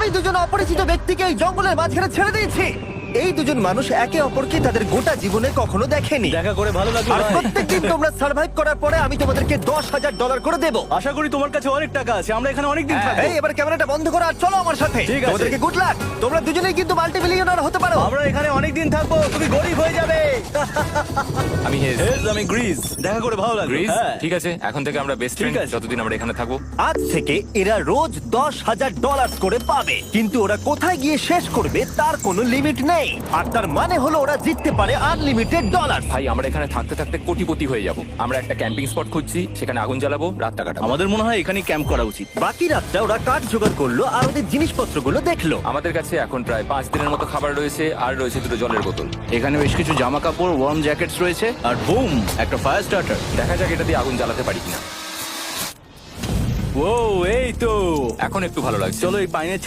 আমি দুজন অপরিচিত ব্যক্তিকে এই জঙ্গলের মাঝখানে ছেড়ে দিয়েছি। এই দুজন মানুষ একে অপরকে তাদের গোটা জীবনে কখনো দেখেনি। দেখা করে ভালো লাগলো আর ভাই। প্রত্যেকদিন তোমরা সার্ভাইভ করার পরে আমি তোমাদেরকে $10,000 করে দেবো। আশা করি তোমার কাছে অনেক টাকা আছে, আমরা এখানে অনেক দিন থাকবো। এই এবার ক্যামেরাটা বন্ধ করো আর চলো আমার সাথে। ঠিক আছে। তোমাদেরকে গুড লাক। তোমরা দুজনেই কিন্তু মাল্টিমিলিয়নার হতে পারো। আমরা এখানে অনেক দিন থাকবো, তুমি গরিব হয়ে যাবে। আমি হেজ। আমি গ্রিস। দেখা করে ভালো লাগলো। গ্রিস, হ্যাঁ। ঠিক আছে, এখন থেকে আমরা বেস্ট ঠিক ফ্রেন্ড আছে। যতদিন আমরা এখানে থাকবো। আজ থেকে এরা রোজ $10,000 করে পাবে, কিন্তু ওরা কোথায় গিয়ে শেষ করবে তার কোনো লিমিট নেই। আর তার মানে হলো ওরা জিততে পারে আনলিমিটেড ডলার। ভাই আমরা এখানে থাকতে থাকতে কোটিপতি হয়ে যাব। আমরা একটা ক্যাম্পিং স্পট খুঁজছি, সেখানে আগুন জ্বালাবো, রাতটা কাটাবো। আমাদের মনে হয় এখানে ক্যাম্প করা উচিত। বাকি রাতটা ওরা কাঠ জোগাড় করলো আর ওদের জিনিসপত্রগুলো দেখলো। আমাদের কাছে এখন প্রায় 5 দিনের মতো খাবার রয়েছে, আর রয়েছে 2 জলের বোতল। এখানে বেশ কিছু জামা কাপড়, ওয়ার্ম জ্যাকেটস রয়েছে, আর বুম, একটা ফায়ার স্টার্টার। দেখা যাক এটা দিয়ে আগুন জ্বালাতে পারি কিনা। ও, এই তো। এখন একটু ভালো লাগছে। চলো এই পাইনের